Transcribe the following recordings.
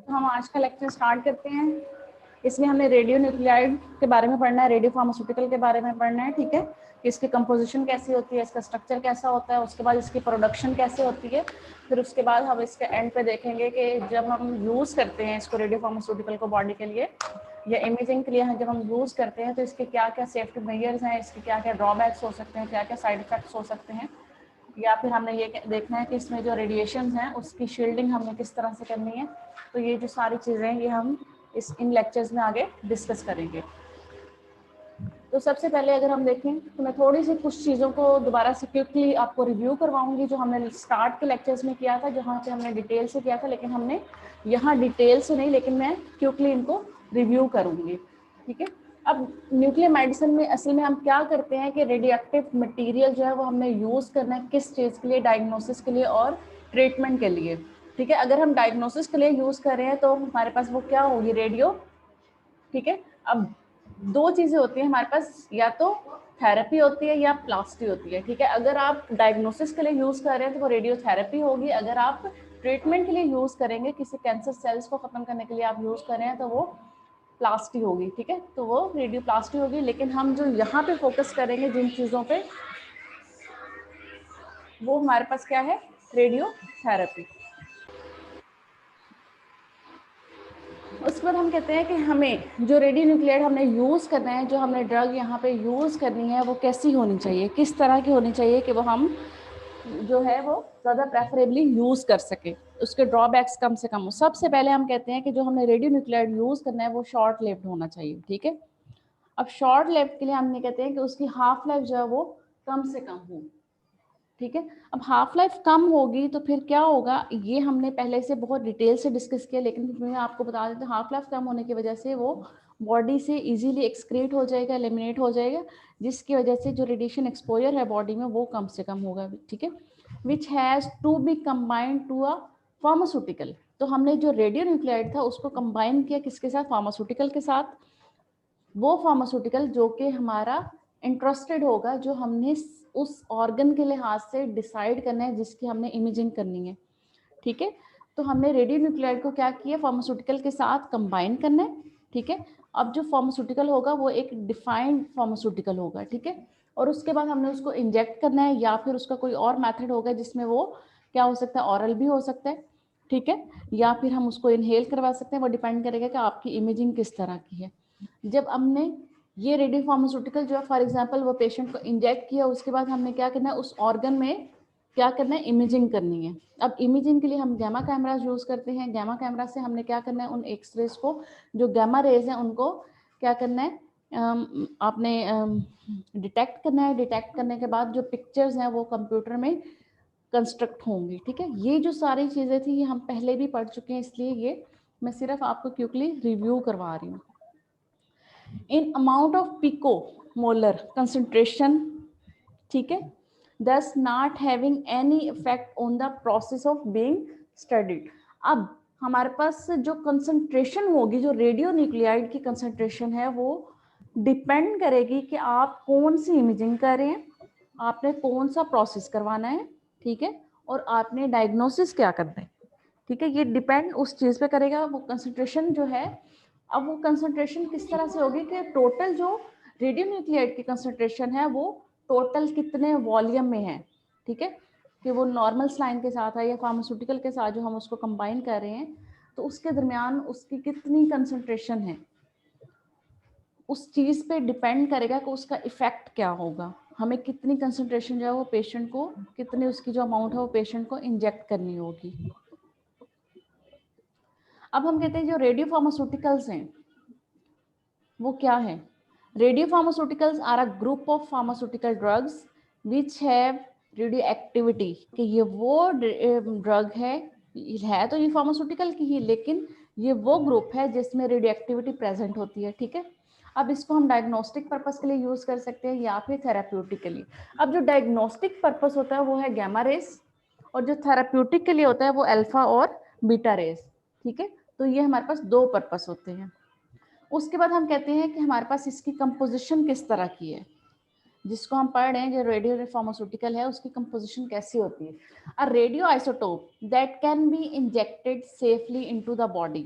तो हम आज का लेक्चर स्टार्ट करते हैं। इसमें हमें रेडियो न्यूक्लियाइड के बारे में पढ़ना है, रेडियो फार्मास्यूटिकल के बारे में पढ़ना है, ठीक है। इसकी कंपोजिशन कैसी होती है, इसका स्ट्रक्चर कैसा होता है, उसके बाद इसकी प्रोडक्शन कैसे होती है। फिर उसके बाद हम इसके एंड पे देखेंगे कि जब हम यूज़ करते हैं इसको रेडियो फार्मास्यूटिकल को बॉडी के लिए या इमेजिंग के लिए जब हम यूज़ करते हैं तो इसके क्या क्या सेफ्टी मेजर्स हैं, इसके क्या क्या ड्रॉबैक्स हो सकते हैं, क्या क्या साइड इफेक्ट्स हो सकते हैं, या फिर हमने ये देखना है कि इसमें जो रेडिएशंस हैं उसकी शील्डिंग हमने किस तरह से करनी है। तो ये जो सारी चीज़ें हैं ये हम इन लेक्चर्स में आगे डिस्कस करेंगे। तो सबसे पहले अगर हम देखें तो मैं थोड़ी सी कुछ चीज़ों को दोबारा से क्विकली आपको रिव्यू करवाऊंगी जो हमने स्टार्ट के लेक्चर्स में किया था, जहाँ पे हमने डिटेल से किया था, लेकिन हमने यहाँ डिटेल से नहीं, लेकिन मैं क्विकली इनको रिव्यू करूँगी, ठीक है। अब न्यूक्लियर मेडिसिन में असल में हम क्या करते हैं कि रेडियो एक्टिव मटीरियल जो है वो हमने यूज़ करना है किस चीज़ के लिए, डायग्नोसिस के लिए और ट्रीटमेंट के लिए, ठीक है। अगर हम डायग्नोसिस के लिए यूज़ कर रहे हैं तो हमारे पास वो क्या होगी, रेडियो, ठीक है। अब दो चीज़ें होती हैं हमारे पास, या तो थेरेपी होती है या प्लास्टी होती है, ठीक है। अगर आप डायग्नोसिस के लिए यूज़ कर रहे हैं तो वो रेडियोथेरेपी होगी। अगर आप ट्रीटमेंट के लिए यूज़ करेंगे, किसी कैंसर सेल्स को ख़त्म करने के लिए आप यूज़ कर रहे हैं तो वो प्लास्टी होगी, ठीक है। तो वो रेडियो प्लास्टी होगी। लेकिन हम जो यहाँ पे फोकस करेंगे जिन चीज़ों पे, वो हमारे पास क्या है, रेडियोथेरेपी। उसके बाद हम कहते हैं कि हमें जो रेडियो न्यूक्लियाइड हमने यूज़ करना है, जो हमने ड्रग यहाँ पे यूज़ करनी है, वो कैसी होनी चाहिए, किस तरह की होनी चाहिए कि वो हम जो है वो ज़्यादा प्रेफरेबली यूज़ कर सके, उसके ड्रॉबैक्स कम से कम हो। सबसे पहले हम कहते हैं कि जो हमने रेडियो न्यूक्लियाइड यूज़ करना है वो शॉर्ट लिव्ड होना चाहिए, ठीक है। अब शॉर्ट लिव्ड के लिए हम ये कहते हैं कि उसकी हाफ लाइफ जो है वो कम से कम हो, ठीक है। अब हाफ लाइफ कम होगी तो फिर क्या होगा, ये हमने पहले से बहुत डिटेल से डिस्कस किया, लेकिन मैं आपको बता देती हूँ हाफ लाइफ कम होने की वजह से वो बॉडी से इजीली एक्सक्रीट हो जाएगा, एलिमिनेट हो जाएगा, जिसकी वजह से जो रेडिएशन एक्सपोजर है बॉडी में वो कम से कम होगा, ठीक है। Which has to be combined to a pharmaceutical. तो हमने जो रेडियो न्यूक्लियाइड था उसको कंबाइन किया किसके साथ, फार्मास्यूटिकल के साथ। वो फार्मास्यूटिकल जो कि हमारा इंटरेस्टेड होगा, जो हमने उस ऑर्गन के लिहाज से डिसाइड करना है जिसकी हमने इमेजिंग करनी है, ठीक है। तो हमने रेडियो न्यूक्लियाइड को क्या किया, फार्मास्यूटिकल के साथ कंबाइन करना है, ठीक है। अब जो फार्मास्यूटिकल होगा वो एक डिफाइंड फार्मास्यूटिकल होगा, ठीक है। और उसके बाद हमने उसको इंजेक्ट करना है, या फिर उसका कोई और मेथड होगा जिसमें वो क्या हो सकता है, ऑरल भी हो सकता है, ठीक है, या फिर हम उसको इनहेल करवा सकते हैं। वो डिपेंड करेगा कि आपकी इमेजिंग किस तरह की है। जब हमने ये रेडियो फार्मास्यूटिकल जो है फॉर एग्जांपल वो पेशेंट को इंजेक्ट किया, उसके बाद हमने क्या करना है, उस ऑर्गन में क्या करना है, इमेजिंग करनी है। अब इमेजिंग के लिए हम गैमा कैमरा यूज करते हैं। गैमा कैमरा से हमने क्या करना है, उन एक्सरेज को, जो गैमा रेज हैं उनको क्या करना है, आपने डिटेक्ट करना है। डिटेक्ट करने के बाद जो पिक्चर्स हैं वो कंप्यूटर में कंस्ट्रक्ट होंगी, ठीक है। ये जो सारी चीज़ें थी ये हम पहले भी पढ़ चुके हैं, इसलिए ये मैं सिर्फ आपको क्विकली रिव्यू करवा रही हूँ। इन अमाउंट ऑफ पिकोमोलर कंसंट्रेशन, ठीक है, thus not having any effect on the process of being studied। अब हमारे पास जो कंसंट्रेशन होगी, जो रेडियो न्यूक्लियाइड की कंसंट्रेशन है, वो डिपेंड करेगी कि आप कौन सी इमेजिंग कर रहे हैं, आपने कौन सा प्रोसेस करवाना है, ठीक है, और आपने डायग्नोसिस क्या करना है, ठीक है। ये डिपेंड उस चीज़ पे करेगा, वो कंसंट्रेशन जो है। अब वो कंसंट्रेशन किस तरह से होगी कि टोटल जो रेडियो न्यूक्लियाइड की कंसंट्रेशन है वो टोटल कितने वॉल्यूम में है, ठीक है, कि वो नॉर्मल स्लाइन के साथ है या फार्मास्यूटिकल के साथ जो हम उसको कंबाइन कर रहे हैं, तो उसके दरमियान उसकी कितनी कंसंट्रेशन है, उस चीज़ पे डिपेंड करेगा कि उसका इफेक्ट क्या होगा। हमें कितनी कंसंट्रेशन जो है वो पेशेंट को, कितनी उसकी जो अमाउंट है वो पेशेंट को इंजेक्ट करनी होगी। अब हम कहते हैं जो रेडियो फार्मास्यूटिकल्स हैं वो क्या है। Radio pharmaceuticals are a group of pharmaceutical drugs which have radio activity, कि ये वो ड्रग है तो ये फार्मास्यूटिकल की ही, लेकिन ये वो ग्रुप है जिसमें रेडियो एक्टिविटी प्रेजेंट होती है, ठीक है। अब इसको हम डायग्नोस्टिक पर्पस के लिए यूज कर सकते हैं या फिर थेराप्यूटिक के लिए। अब जो डायग्नोस्टिक पर्पस होता है वो है गैमा रेस, और जो थेराप्यूटिक के लिए होता है वो अल्फा और बीटा रेस, ठीक है। तो ये हमारे पास दो पर्पस होते हैं। उसके बाद हम कहते हैं कि हमारे पास इसकी कंपोजिशन किस तरह की है। जिसको हम पढ़ रहे हैं, जो रेडियो फार्मास्यूटिकल है उसकी कंपोजिशन कैसी होती है। A radio isotope that can be injected safely into the body,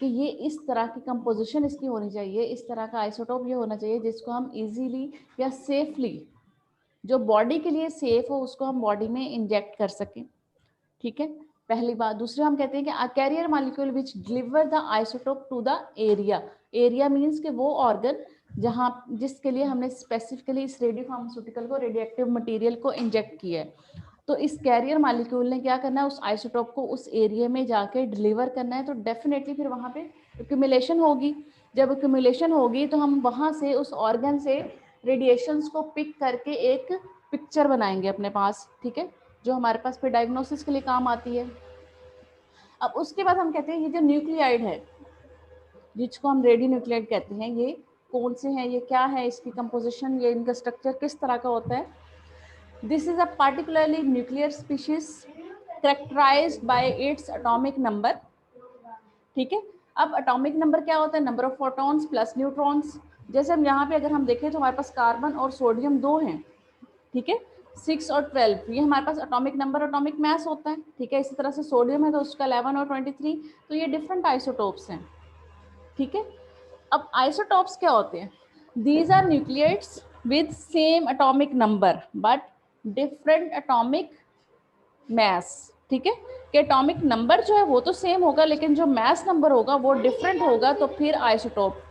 कि ये इस तरह की कंपोजिशन इसकी होनी चाहिए, इस तरह का आइसोटोप ये होना चाहिए जिसको हम इजीली या सेफली, जो बॉडी के लिए सेफ हो उसको हम बॉडी में इंजेक्ट कर सकें। ठीक है, पहली बात। दूसरी हम कहते हैं कि a carrier molecule which deliver the isotope to the area. Area means कि वो ऑर्गन जहां, जिसके लिए हमने स्पेसिफिकली इस रेडियो फार्मास्यूटिकल को, रेडियोएक्टिव मटेरियल को इंजेक्ट किया है। तो इस कैरियर मॉलिक्यूल ने क्या करना है, उस आइसोटोप को उस एरिया में जाके डिलीवर करना है। तो डेफिनेटली फिर वहां पे एक्यूमुलेशन होगी। जब एक्यूमुलेशन होगी तो हम वहां से, उस ऑर्गन से रेडिएशंस को पिक करके एक पिक्चर बनाएंगे अपने पास। ठीक है, जो हमारे पास फिर डायग्नोसिस के लिए काम आती है। अब उसके बाद हम कहते हैं ये जो न्यूक्लियाइड है, जिसको हम रेडियो न्यूक्लियाइड कहते हैं, ये कौन से हैं, ये क्या है, इसकी कंपोजिशन, ये इनका स्ट्रक्चर किस तरह का होता है। This is a particularly nuclear species characterised by its atomic number. ठीक है, अब एटॉमिक नंबर क्या होता है, number of protons plus neutrons. जैसे हम यहाँ पे अगर हम देखें तो हमारे पास कार्बन और सोडियम 2 हैं। ठीक है, 6 और 12 ये हमारे पास एटॉमिक नंबर, एटॉमिक मास होता है। ठीक है, इसी तरह से सोडियम है तो उसका 11 और 23, तो ये डिफरेंट आइसोटोप्स हैं। ठीक है, अब आइसोटोप्स क्या होते हैं, these are nuclides with same atomic number but different atomic mass. ठीक है, कि एटॉमिक नंबर जो है वो तो सेम होगा लेकिन जो मास नंबर होगा वो डिफरेंट होगा, तो फिर आइसोटोप।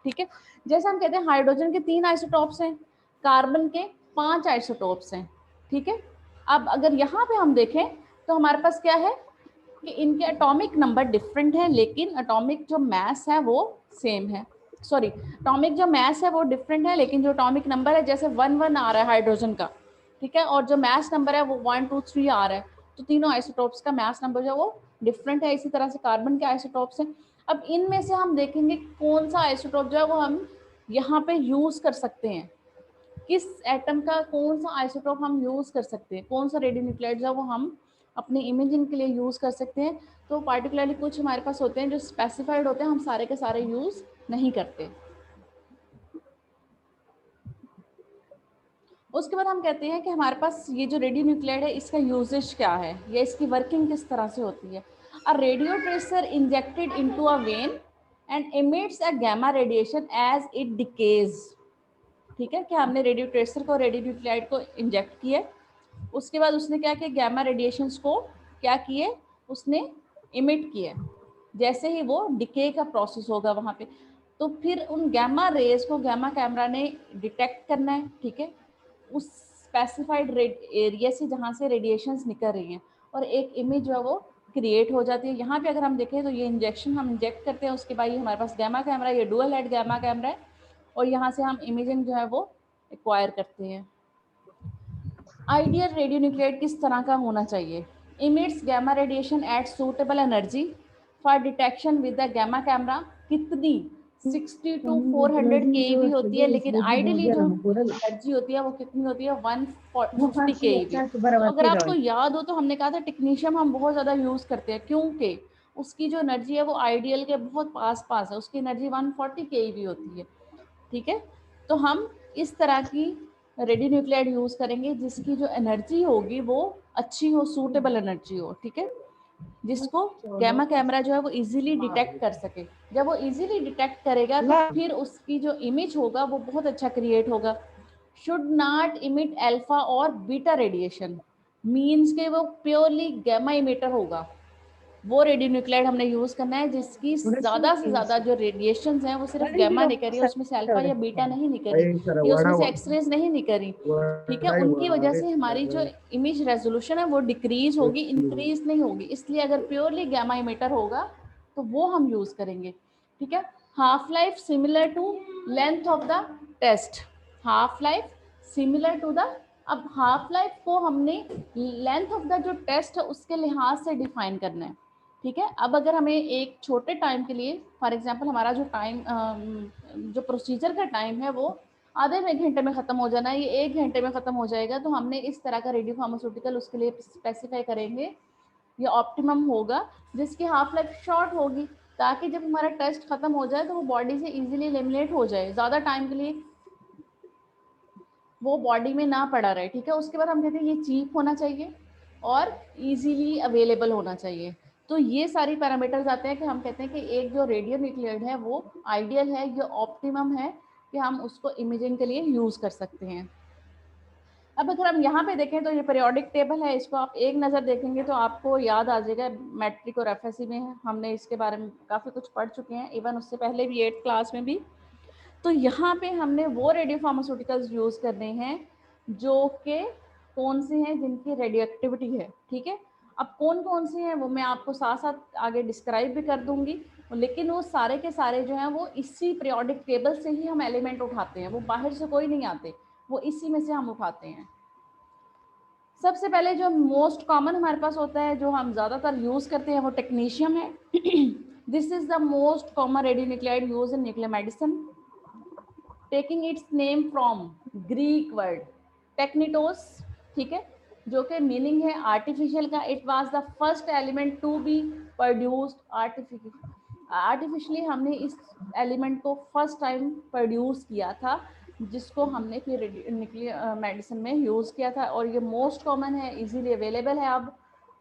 ठीक है, जैसे हम कहते हैं हाइड्रोजन के 3 आइसोटोप्स हैं, कार्बन के 5 आइसोटोप्स हैं। ठीक है, अब अगर यहाँ पे हम देखें तो हमारे पास क्या है कि इनके एटॉमिक नंबर डिफरेंट है लेकिन एटॉमिक जो मास है वो सेम है। सॉरी, एटॉमिक जो मास है वो डिफरेंट है लेकिन जो एटॉमिक नंबर है, जैसे 1 आ रहा है हाइड्रोजन का, ठीक है, और जो मास नंबर है वो 1 2 3 आ रहा है, तो तीनों आइसोटोप्स का मास नंबर जो है वो डिफरेंट है। इसी तरह से कार्बन के आइसोटोप्स हैं। अब इनमें से हम देखेंगे कौन सा आइसोटोप जो है वो हम यहाँ पे यूज कर सकते हैं, किस एटम का कौन सा आइसोटोप हम यूज कर सकते हैं, कौन सा रेडियो न्यूक्लाइड जो है वो हम अपनी इमेजिंग के लिए यूज कर सकते हैं। तो पार्टिकुलरली कुछ हमारे पास होते हैं जो स्पेसिफाइड होते हैं, हम सारे के सारे यूज नहीं करते। उसके बाद हम कहते हैं कि हमारे पास ये जो रेडियो न्यूक्लाइड है इसका यूजेज क्या है या इसकी वर्किंग किस तरह से होती है। A radio tracer injected into a vein and emits a gamma radiation as it decays. ठीक है, कि हमने रेडियो ट्रेसर को, रेडियो न्यूक्लाइड को इंजेक्ट किया, उसके बाद उसने क्या किया, गैमा रेडिएशंस को क्या किए, उसने इमिट किया। जैसे ही वो डिके का प्रोसेस होगा वहाँ पे, तो फिर उन गैमा रेज को गैमा कैमरा ने डिटेक्ट करना है। ठीक है, उस स्पेसिफाइड एरिया से जहाँ से रेडिएशंस निकल रही हैं, और एक इमेज जो है वो क्रिएट हो जाती है। यहाँ पे अगर हम देखें तो ये इंजेक्शन हम इंजेक्ट करते हैं, उसके बाद ये हमारे पास गैमा कैमरा, ये डुअल हेड गैमा कैमरा है, और यहाँ से हम इमेजिंग जो है वो एक्वायर करते हैं। आइडियल रेडियो न्यूक्लियाइड किस तरह का होना चाहिए, emits gamma radiation at suitable energy for detection with the gamma camera. कितनी 60 टू 400 केवी होती है, लेकिन आइडियली जो एनर्जी होती है वो कितनी होती है, 150 केवी। तो अगर आपको याद हो तो हमने कहा था टेक्नीशियम हम बहुत ज़्यादा यूज़ करते हैं, क्योंकि उसकी जो एनर्जी है वो आइडियल के बहुत पास पास है, उसकी एनर्जी 140 केवी होती है। ठीक है, तो हम इस तरह की रेडियो न्यूक्लाइड यूज करेंगे जिसकी जो एनर्जी होगी वो अच्छी हो, सूटेबल एनर्जी हो। ठीक है, जिसको गैमा कैमरा जो है वो इजीली डिटेक्ट कर सके। जब वो इजीली डिटेक्ट करेगा तो फिर उसकी जो इमेज होगा वो बहुत अच्छा क्रिएट होगा। शुड नॉट इमिट अल्फा और बीटा रेडिएशन, मीन्स के वो प्योरली गैमा इमिटर होगा। वो रेडियो न्यूक्लाइड हमने यूज करना है जिसकी ज्यादा से ज्यादा जो रेडिएशंस हैं वो सिर्फ गैमा निकल रही है, उसमें से अल्फा या बीटा नहीं निकल रही, या उसमें से एक्सरेज नहीं निकल रही। ठीक है, उनकी वजह से हमारी जो इमेज रेजोल्यूशन है वो डिक्रीज होगी, इंक्रीज नहीं होगी। इसलिए अगर प्योरली गैमा इमिटर होगा तो वो हम यूज करेंगे। ठीक है, half life similar to length of the test, half life similar to the, अब हाफ लाइफ को हमने लेंथ ऑफ द जो टेस्ट है उसके लिहाज से डिफाइन करना है। ठीक है, अब अगर हमें एक छोटे टाइम के लिए, फॉर एग्जांपल हमारा जो टाइम, जो प्रोसीजर का टाइम है वो आधे में 1 घंटे में ख़त्म हो जाना है, ये 1 घंटे में ख़त्म हो जाएगा, तो हमने इस तरह का रेडियो फार्मास्यूटिकल उसके लिए स्पेसिफाई करेंगे, ये ऑप्टिमम होगा जिसकी हाफ लाइफ शॉर्ट होगी, ताकि जब हमारा टेस्ट ख़त्म हो जाए तो वो बॉडी से ईजिली एलिमिनेट हो जाए। ज़्यादा टाइम के लिए वो बॉडी में ना पड़ा रहे, ठीक है। उसके बाद हम कहते हैं ये चीप होना चाहिए और इजीली अवेलेबल होना चाहिए। तो ये सारी पैरामीटर्स आते हैं कि हम कहते हैं कि एक जो रेडियो न्यूक्लियोइड है वो आइडियल है, ये ऑप्टिमम है कि हम उसको इमेजिंग के लिए यूज कर सकते हैं। अब अगर हम यहाँ पे देखें तो ये पीरियोडिक टेबल है, इसको आप एक नज़र देखेंगे तो आपको याद आ जाएगा, मैट्रिक और एफएससी में हमने इसके बारे में काफ़ी कुछ पढ़ चुके हैं, इवन उससे पहले भी 8th क्लास में भी। तो यहाँ पे हमने वो रेडियो फार्मास्यूटिकल्स यूज़ करने हैं जो कि कौन से हैं जिनकी रेडियो एक्टिविटी है, ठीक है। अब कौन कौन से हैं वो मैं आपको साथ साथ आगे डिस्क्राइब भी कर दूंगी, लेकिन वो सारे के सारे जो हैं वो इसी पीरियोडिक टेबल से ही हम एलिमेंट उठाते हैं, वो बाहर से कोई नहीं आते, वो इसी में से हम उठाते हैं। सबसे पहले जो मोस्ट कॉमन हमारे पास होता है, जो हम ज़्यादातर यूज़ करते हैं, वो टेक्नीशियम है। This is the most common radionuclide use in nuclear medicine, taking its name from Greek word technetos, ठीक है, जो कि मीनिंग है आर्टिफिशियल का। It was the first element to be produced artificially. हमने इस एलिमेंट को फर्स्ट टाइम प्रोड्यूस किया था, जिसको हमने फिर न्यूक्लियर मेडिसिन में यूज़ किया था, और ये मोस्ट कॉमन है, इजीली अवेलेबल है अब,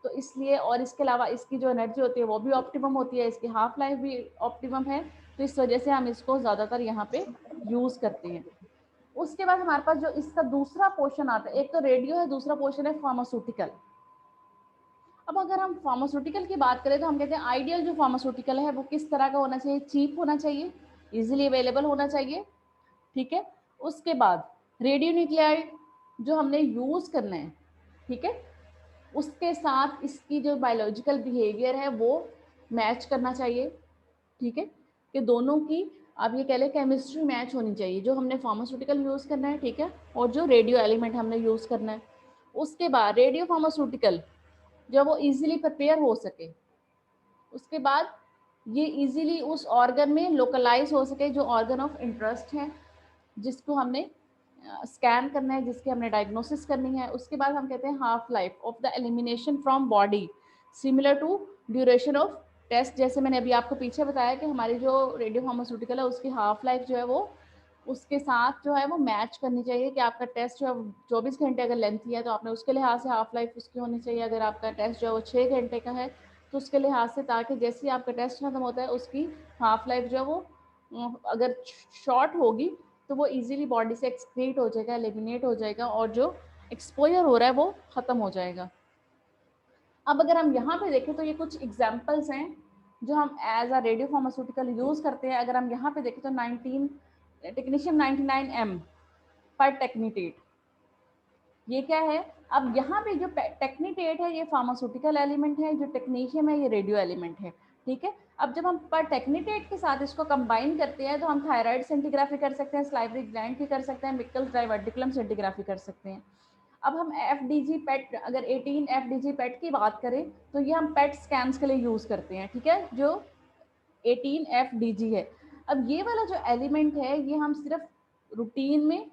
तो इसलिए। और इसके अलावा इसकी जो एनर्जी होती है वो भी ऑप्टिमम होती है, इसकी हाफ लाइफ भी ऑप्टिमम है, तो इस वजह से हम इसको ज़्यादातर यहाँ पे यूज़ करते हैं। उसके बाद हमारे पास जो इसका दूसरा पोर्शन आता है, एक तो रेडियो है, दूसरा पोर्शन है फार्मास्यूटिकल। अब अगर हम फार्मास्यूटिकल की बात करें तो हम कहते हैं आइडियल जो फार्मास्यूटिकल है वो किस तरह का होना चाहिए, चीप होना चाहिए, इजीली अवेलेबल होना चाहिए, ठीक है। उसके बाद रेडियो न्यूक्लियाइड जो हमने यूज़ करना है, ठीक है, उसके साथ इसकी जो बायोलॉजिकल बिहेवियर है वो मैच करना चाहिए, ठीक है, कि दोनों की आप ये कह लें केमिस्ट्री मैच होनी चाहिए, जो हमने फार्मास्यूटिकल यूज़ करना है, ठीक है, और जो रेडियो एलिमेंट हमने यूज़ करना है। उसके बाद रेडियो फार्मास्यूटिकल जो वो इजीली प्रिपेयर हो सके, उसके बाद ये इजीली उस ऑर्गन में लोकलाइज हो सके जो ऑर्गन ऑफ इंटरेस्ट है, जिसको हमने स्कैन करना है, जिसकी हमने डायग्नोसिस करनी है। उसके बाद हम कहते हैं half life of the elimination from body similar to duration of test. जैसे मैंने अभी आपको पीछे बताया कि हमारी जो रेडियो फार्मास्यूटिकल है उसकी हाफ लाइफ जो है वो उसके साथ जो है वो मैच करनी चाहिए, कि आपका टेस्ट जो है 24 घंटे अगर लेंथ है तो आपने उसके लिहाज से हाफ लाइफ उसकी होनी चाहिए, अगर आपका टेस्ट जो है वो 6 घंटे का है तो उसके लिहाज से, ताकि जैसे ही आपका टेस्ट खत्म होता है उसकी हाफ लाइफ जो है वो अगर शॉर्ट होगी तो वो इजीली बॉडी से एक्सक्रीट हो जाएगा, एलिमिनेट हो जाएगा, और जो एक्सपोजर हो रहा है वो ख़त्म हो जाएगा। अब अगर हम यहाँ पे देखें तो ये कुछ एग्जांपल्स हैं जो हम as a radio pharmaceutical use करते हैं। अगर हम यहाँ पे देखें तो टेक्नीशियम 99M पर टेक्नीटेट, ये क्या है। अब यहाँ पे जो टेक्नीटेट है ये फार्मास्यूटिकल एलिमेंट है, जो टेक्नीशियम है ये रेडियो एलिमेंट है, ठीक है। अब जब हम पर टेक्नीटेट के साथ इसको कंबाइन करते हैं तो हम थायराइड सेंटीग्राफी कर सकते हैं, स्लाइवरी ग्लैंड की कर सकते हैं, मिक्कल्स डाइवर्टिकुलम सेंटीग्राफी कर सकते हैं। अब हम FDG पेट, अगर 18 FDG पेट की बात करें तो ये हम पेट स्कैन्स के लिए यूज़ करते हैं, ठीक है, जो 18 FDG है। अब ये वाला जो एलिमेंट है ये हम सिर्फ रूटीन में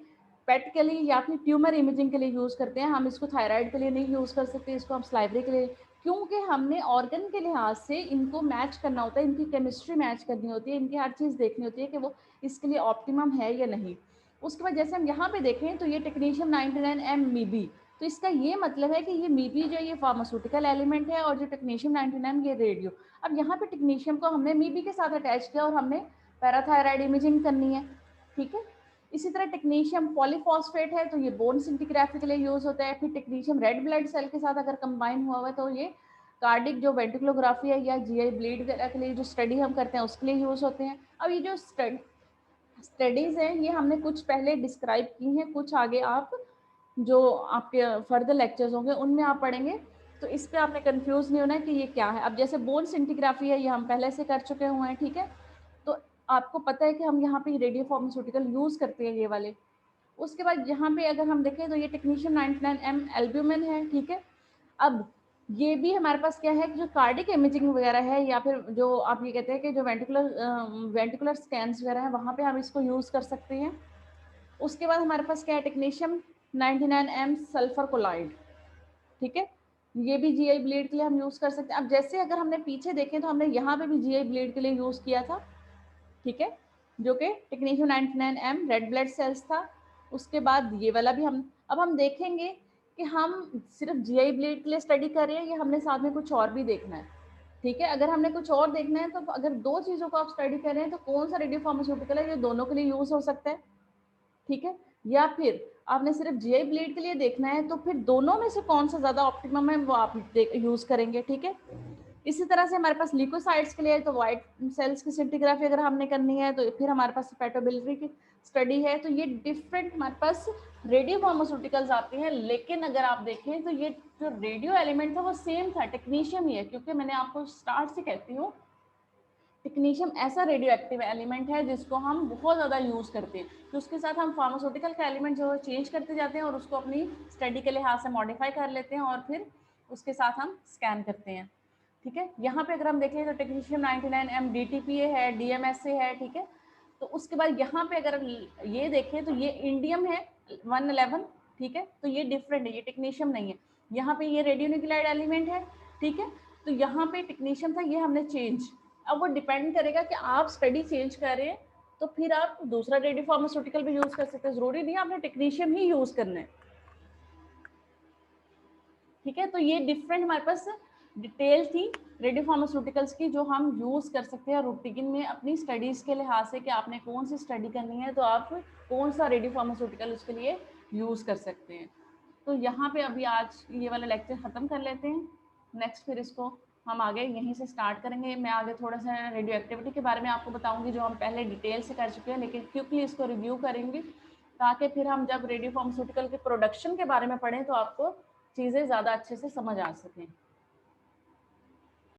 पेट के लिए या फिर ट्यूमर इमेजिंग के लिए यूज़ करते हैं, हम इसको थायराइड के लिए नहीं यूज़ कर सकते, इसको हम स्लाइवरी के लिए, क्योंकि हमने ऑर्गन के लिहाज से इनको मैच करना होता है, इनकी केमिस्ट्री मैच करनी होती है, इनकी हर चीज़ देखनी होती है कि वो इसके लिए ऑप्टिमम है या नहीं। उसके बाद जैसे हम यहाँ पे देखें तो ये टेक्नीशियम 99M मीबी, तो इसका ये मतलब है कि ये मीबी जो ये फार्मास्यूटिकल एलिमेंट है और जो टेक्नीशियम 99M ये रेडियो। अब यहाँ पे टेक्नीशियम को हमने मीबी के साथ अटैच किया और हमने पैराथायराइड इमेजिंग करनी है, ठीक है। इसी तरह टेक्नीशियम पॉलीफॉस्फेट है तो ये बोन सिंटिग्राफी के लिए यूज होता है। फिर टेक्नीशियम रेड ब्लड सेल के साथ अगर कंबाइन हुआ हुआ है तो ये कार्डिक जो वेंटिकुलोग्राफी है या GI ब्लीड के लिए जो स्टडी हम करते हैं उसके लिए यूज होते हैं। अब ये जो स्टडीज हैं ये हमने कुछ पहले डिस्क्राइब की हैं, कुछ आगे आप जो आपके फर्दर लेक्चर्स होंगे उनमें आप पढ़ेंगे, तो इस पे आपने कंफ्यूज नहीं होना है कि ये क्या है। अब जैसे बोन सिंटिग्राफी है ये हम पहले से कर चुके हुए हैं, ठीक है, तो आपको पता है कि हम यहाँ पे रेडियो फार्मास्यूटिकल यूज़ करते हैं ये वाले। उसके बाद यहाँ पे अगर हम देखें तो ये टेक्नीशियम 99M एल्ब्यूमिन है, ठीक है। अब ये भी हमारे पास क्या है कि जो कार्डिक इमेजिंग वगैरह है या फिर जो आप ये कहते हैं कि जो वेंटिकुलर स्कैन्स वगैरह है वहाँ पे हम इसको यूज़ कर सकते हैं। उसके बाद हमारे पास क्या है टेक्नीशियम 99M सल्फर कोलाइड, ठीक है, ये भी GI ब्लीड के लिए हम यूज़ कर सकते हैं। अब जैसे अगर हमने पीछे देखें तो हमने यहाँ पे भी GI ब्लीड के लिए यूज़ किया था, ठीक है, जो कि technetium 99M red blood cells था। उसके बाद ये वाला भी हम देखेंगे कि हम सिर्फ जीआई ब्लेड के लिए स्टडी कर रहे हैं या हमने साथ में कुछ और भी देखना है। ठीक है, अगर हमने कुछ और देखना है तो अगर दो चीजों को आप स्टडी कर रहे हैं तो कौन सा रेडियो फार्मास्यूटिकल है जो दोनों के लिए यूज हो सकता है। ठीक है, या फिर आपने सिर्फ जीआई ब्लेड के लिए देखना है तो फिर दोनों में से कौन सा ज्यादा ऑप्टिमम है वो आप यूज करेंगे। ठीक है, इसी तरह से हमारे पास लिकोसाइड्स के लिए तो व्हाइट सेल्स की सिंटिग्राफी अगर हमने करनी है तो फिर हमारे पास हेपेटोबिलिटी की स्टडी है। तो ये डिफरेंट हमारे पास रेडियो फार्मास्यूटिकल्स आते हैं, लेकिन अगर आप देखें तो ये जो रेडियो एलिमेंट था वो सेम था, टेक्नीशियम ही है, क्योंकि मैंने आपको स्टार्ट से कहती हूँ टेक्नीशियम ऐसा रेडियो एक्टिव एलिमेंट है जिसको हम बहुत ज़्यादा यूज़ करते हैं, तो उसके साथ हम फार्मास्यूटिकल का एलिमेंट जो है चेंज करते जाते हैं और उसको अपनी स्टडी के लिहाज से मॉडिफाई कर लेते हैं और फिर उसके साथ हम स्कैन करते हैं। ठीक है, यहाँ पे अगर हम देखें तो टेक्नीशियम 99M DTPA है, DMSA है। ठीक है, तो उसके बाद यहाँ पे अगर ये देखें तो ये इंडियम है 111। ठीक है, तो ये डिफरेंट है, ये टेक्नीशियम नहीं है। यहाँ पे ये रेडियो न्यूक्लियाइड एलिमेंट है। ठीक है, तो यहाँ पे टेक्नीशियम था, ये हमने चेंज, अब वो डिपेंड करेगा कि आप स्टडी चेंज कर रहे हैं तो फिर आप दूसरा रेडियो फार्मास्यूटिकल भी यूज कर सकते हैं, जरूरी नहीं आपने टेक्नीशियम ही यूज करना है। ठीक है, तो ये डिफरेंट हमारे पास डिटेल थी रेडियो फार्मास्यूटिकल्स की जो हम यूज कर सकते हैं रूटीन में अपनी स्टडीज के लिहाज से कि आपने कौन सी स्टडी करनी है तो आप कौन सा रेडियो फार्मास्यूटिकल उसके लिए यूज कर सकते हैं। तो यहाँ पे अभी आज ये वाला लेक्चर खत्म कर लेते हैं, नेक्स्ट फिर इसको हम आगे यहीं से स्टार्ट करेंगे। मैं आगे थोड़ा सा रेडियो एक्टिविटी के बारे में आपको बताऊंगी जो हम पहले डिटेल से कर चुके हैं, लेकिन क्विकली इसको रिव्यू करेंगे ताकि फिर हम जब रेडियो फार्मास्यूटिकल के प्रोडक्शन के बारे में पढ़ें तो आपको चीज़ें ज़्यादा अच्छे से समझ आ सकें।